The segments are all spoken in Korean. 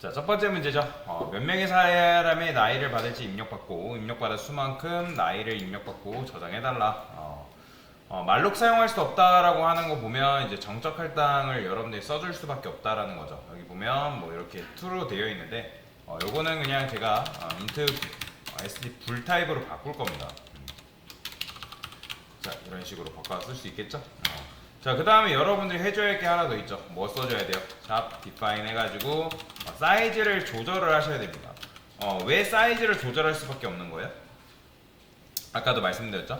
자, 첫 번째 문제죠. 몇 명의 사람의 나이를 받을지 입력받고 입력받을 수만큼 나이를 입력받고 저장해달라. 말록 사용할 수 없다라고 하는 거 보면 이제 정적 할당을 여러분들이 써줄 수밖에 없다라는 거죠. 여기 보면 뭐 이렇게 true로 되어 있는데 요거는 그냥 제가 int sd 불 타입으로 바꿀 겁니다. 자, 이런 식으로 바꿔 쓸 수 있겠죠? 자, 그 다음에 여러분들이 해줘야 할 게 하나 더 있죠. 뭐 써줘야 돼요? 샵 define 해가지고 사이즈를 조절을 하셔야 됩니다. 왜 사이즈를 조절할 수밖에 없는 거예요? 아까도 말씀드렸죠.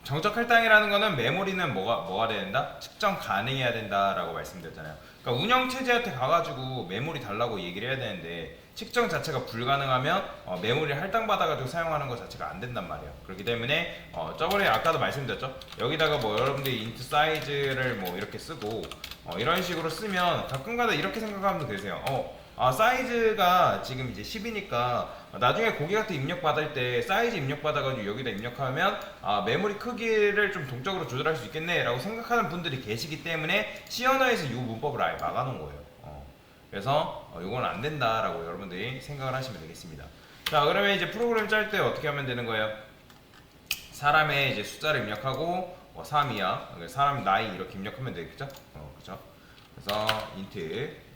정적 할당이라는 거는 메모리는 뭐가 돼야 된다? 측정 가능해야 된다라고 말씀드렸잖아요. 그러니까 운영 체제한테 가가지고 메모리 달라고 얘기를 해야 되는데 측정 자체가 불가능하면 메모리를 할당받아가지고 사용하는 것 자체가 안 된단 말이에요. 그렇기 때문에 저번에 아까도 말씀드렸죠. 여기다가 뭐 여러분들이 int 사이즈를 뭐 이렇게 쓰고 이런 식으로 쓰면 가끔가다 이렇게 생각하면 되세요. 사이즈가 지금 이제 10이니까 나중에 고객 같은 입력 받을 때 사이즈 입력 받아가지고 여기다 입력하면 메모리 크기를 좀 동적으로 조절할 수 있겠네 라고 생각하는 분들이 계시기 때문에 C 언어에서 이 문법을 아예 막아놓은 거예요. 그래서 이건 안 된다라고 여러분들이 생각을 하시면 되겠습니다. 자, 그러면 이제 프로그램 짤 때 어떻게 하면 되는 거예요? 사람의 이제 숫자를 입력하고 3이야 사람 나이 이렇게 입력하면 되겠죠? 그죠? 그래서 int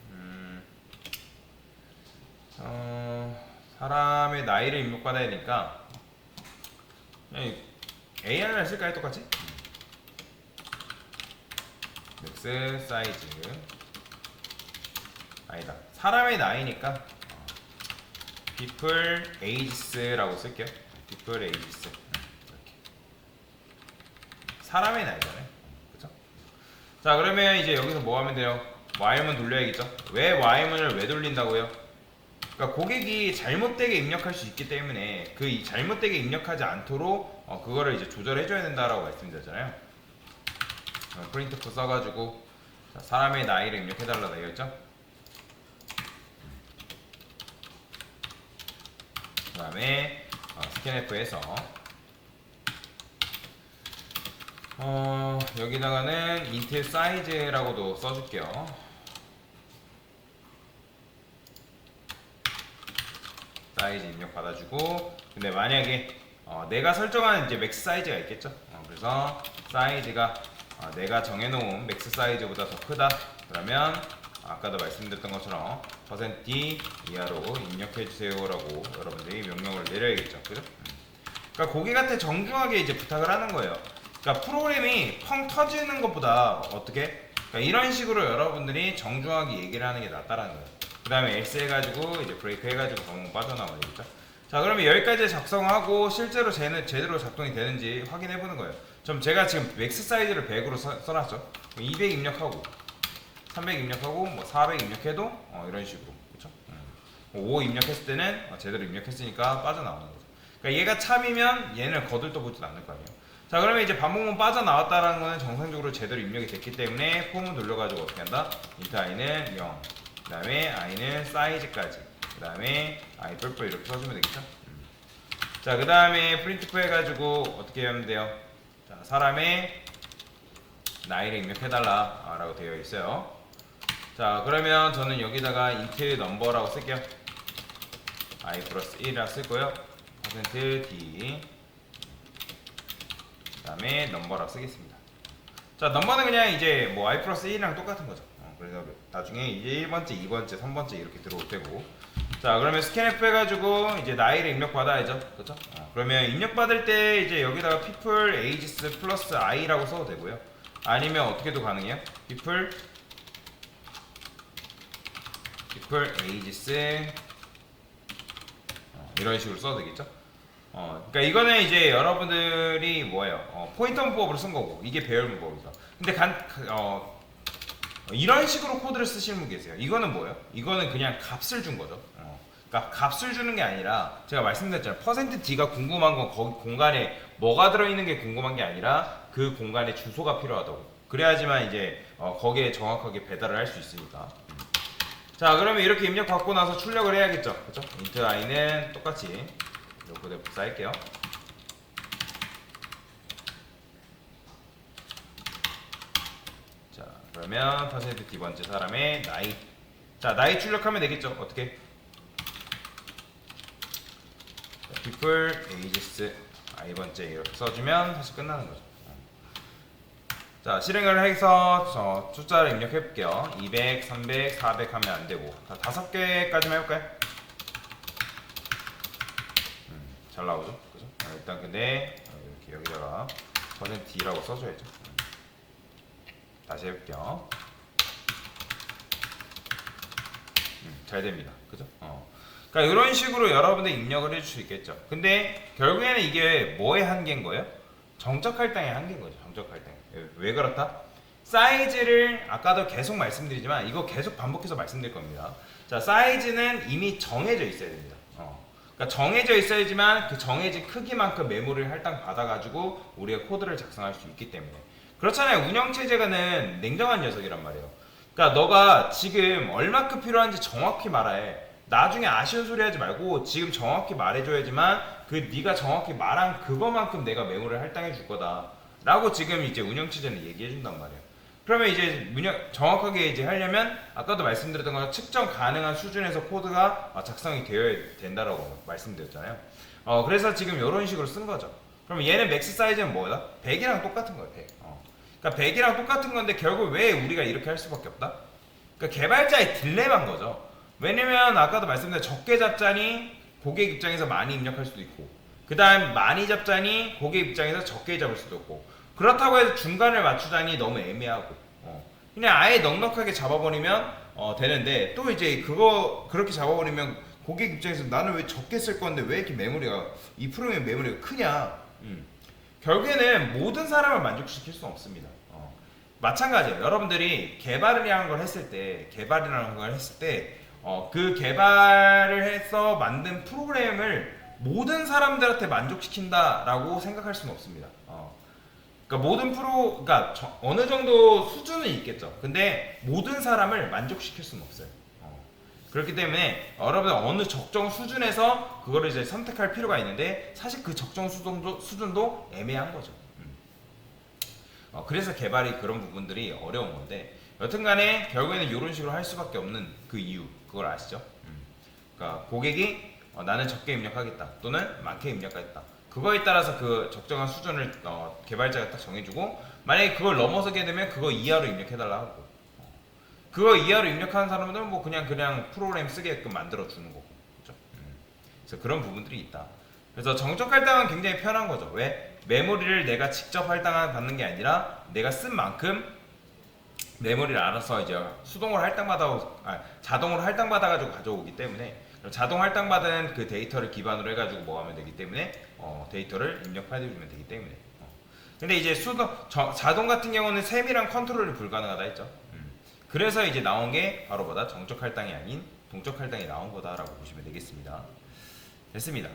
사람의 나이를 입력받아야 되니까 AR을 쓸까요? 똑같이? 맥스 사이즈 아니다. 사람의 나이니까 people ages라고 쓸게요. people ages 이렇게. 사람의 나이잖아요. 그쵸? 자, 그러면 이제 여기서 뭐 하면 돼요? while문 돌려야겠죠? 왜 while문을 왜 돌린다고요? 그러니까 고객이 잘못되게 입력할 수 있기 때문에 그 잘못되게 입력하지 않도록 그거를 이제 조절해줘야 된다라고 말씀드렸잖아요. printf 써가지고 사람의 나이를 입력해달라 되겠죠? 그 다음에 scanf에서 여기다가는 int size라고도 써줄게요. 사이즈 입력 받아주고 근데 만약에 내가 설정하는 이제 맥스 사이즈가 있겠죠. 그래서 사이즈가 내가 정해놓은 맥스 사이즈보다 더 크다 그러면 아까도 말씀드렸던 것처럼 %d 이하로 입력해주세요라고 여러분들이 명령을 내려야겠죠. 그죠? 그러니까 고객한테 정중하게 이제 부탁을 하는 거예요. 그러니까 프로그램이 펑 터지는 것보다 어떻게? 그러니까 이런 식으로 여러분들이 정중하게 얘기를 하는 게 낫다라는 거예요. 그 다음에 else 해가지고 이제 브레이크 해가지고 방문 빠져나와야겠죠. 자, 그러면 여기까지 작성하고 실제로 쟤는 제대로 작동이 되는지 확인해 보는 거예요. 제가 지금 맥스 사이즈를 100으로 써놨죠. 200 입력하고 300 입력하고 뭐 400 입력해도 이런 식으로 그렇죠? 5 입력했을 때는 제대로 입력했으니까 빠져나오는 거죠. 그러니까 얘가 참이면 얘는 거들떠보지도 않을 거 아니에요. 자, 그러면 이제 반복문 빠져나왔다는 거는 정상적으로 제대로 입력이 됐기 때문에 폼을 돌려가지고 어떻게 한다? int i는 0 그 다음에 i는 사이즈까지 그 다음에 i 뿔뿔 이렇게 써주면 되겠죠. 자, 그 다음에 printf 해가지고 어떻게 하면 돼요? 자, 사람의 나이를 입력해달라 라고 되어 있어요. 자, 그러면 저는 여기다가 int number라고 쓸게요. i 플러스 1이라 쓸 거예요. %d 그 다음에 number라고 쓰겠습니다. 자, 넘버는 그냥 이제 뭐 i 플러스 1이랑 똑같은 거죠. 그래서 나중에 이제 1번째, 2번째, 3번째 이렇게 들어올 테고. 자, 그러면 scanf 해가지고 이제 나이를 입력받아야죠. 그렇죠? 그러면 입력받을 때 이제 여기다가 people ages 플러스 i라고 써도 되고요. 아니면 어떻게도 가능해요? people ages 이런 식으로 써도 되겠죠? 그러니까 이거는 이제 여러분들이 뭐예요? 포인터 문법으로 쓴 거고 이게 배열 문법이죠. 근데 이런 식으로 코드를 쓰시는 분 계세요. 이거는 뭐예요? 이거는 그냥 값을 준 거죠. 그러니까 값을 주는 게 아니라 제가 말씀드렸잖아요. %d가 궁금한 건 거기 공간에 뭐가 들어있는 게 궁금한 게 아니라 그 공간에 주소가 필요하다고. 그래야지만 이제 거기에 정확하게 배달을 할 수 있으니까. 자, 그러면 이렇게 입력 받고 나서 출력을 해야겠죠. 그렇죠? int i는 똑같이 이 코드 복사할게요. 자, 그러면 %d 번째 사람의 나이 자, 나이 출력하면 되겠죠. 어떻게? people ages i번째 이렇게 써주면 사실 끝나는 거죠. 자, 실행을 해서 숫자를 입력해 볼게요. 200, 300, 400 하면 안 되고. 자, 5개까지만 해볼까요? 잘 나오죠? 그죠? 일단 근데 이렇게 여기다가 %D라고 써줘야죠. 다시 해볼게요. 잘 됩니다. 그죠? 그러니까 이런 식으로 여러분들 입력을 해줄 수 있겠죠. 근데 결국에는 이게 뭐의 한계인 거예요? 정적 할당의 한계인 거죠. 정적 할당. 왜 그렇다? 사이즈를 아까도 계속 말씀드리지만 이거 계속 반복해서 말씀드릴 겁니다. 자, 사이즈는 이미 정해져 있어야 됩니다. 그러니까 정해져 있어야지만 그 정해진 크기만큼 메모리를 할당 받아가지고 우리가 코드를 작성할 수 있기 때문에. 그렇잖아요. 운영체제가는 냉정한 녀석이란 말이에요. 그러니까 너가 지금 얼마큼 필요한지 정확히 말해. 나중에 아쉬운 소리 하지 말고 지금 정확히 말해줘야지만 그 네가 정확히 말한 그거만큼 내가 메모리를 할당해 줄 거다 라고 지금 이제 운영체제는 얘기해 준단 말이에요. 그러면 이제 정확하게 이제 하려면 아까도 말씀드렸던 것처럼 측정 가능한 수준에서 코드가 작성이 되어야 된다라고 말씀드렸잖아요. 그래서 지금 이런 식으로 쓴 거죠. 그럼 얘는 맥스 사이즈는 뭐다? 100이랑 똑같은 거예요. 100. 그러니까 100이랑 똑같은 건데 결국 왜 우리가 이렇게 할 수밖에 없다? 그러니까 개발자의 딜레마인 거죠. 왜냐면 아까도 말씀드린 적게 잡자니 고객 입장에서 많이 입력할 수도 있고 그 다음 많이 잡자니 고객 입장에서 적게 잡을 수도 있고 그렇다고 해서 중간을 맞추자니 너무 애매하고 그냥 아예 넉넉하게 잡아버리면 되는데 또 이제 그렇게 잡아버리면 고객 입장에서 나는 왜 적게 쓸 건데 왜 이렇게 메모리가 2%면 메모리가 크냐 결국에는 모든 사람을 만족시킬 수 없습니다. 마찬가지예요. 여러분들이 개발이라는 걸 했을 때 그 개발을 해서 만든 프로그램을 모든 사람들한테 만족시킨다라고 생각할 수는 없습니다. 그러니까 그러니까 어느 정도 수준은 있겠죠. 근데 모든 사람을 만족시킬 수는 없어요. 그렇기 때문에 여러분 어느 적정 수준에서 그거를 이제 선택할 필요가 있는데 사실 그 적정 수준도 애매한 거죠. 그래서 개발이 그런 부분들이 어려운 건데 여튼간에 결국에는 이런 식으로 할 수밖에 없는 그 이유 그걸 아시죠? 그러니까 고객이 나는 적게 입력하겠다 또는 많게 입력하겠다 그거에 따라서 그 적정한 수준을 개발자가 딱 정해주고 만약에 그걸 넘어서게 되면 그거 이하로 입력해달라 하고 그거 이하로 입력하는 사람들은 뭐 그냥 프로그램 쓰게끔 만들어 주는 거고 그렇죠? 그래서 그런 부분들이 있다. 그래서 정적 할당은 굉장히 편한 거죠. 왜? 메모리를 내가 직접 받는 게 아니라 내가 쓴 만큼 메모리를 알아서 이제 자동으로 할당받아가지고 가져오기 때문에 자동 할당받은 그 데이터를 기반으로 해가지고 뭐 하면 되기 때문에 데이터를 입력해주면 되기 때문에 근데 이제 자동 같은 경우는 세밀한 컨트롤이 불가능하다 했죠. 그래서 이제 나온 게 바로 정적 할당이 아닌 동적 할당이 나온 거다라고 보시면 되겠습니다. 됐습니다.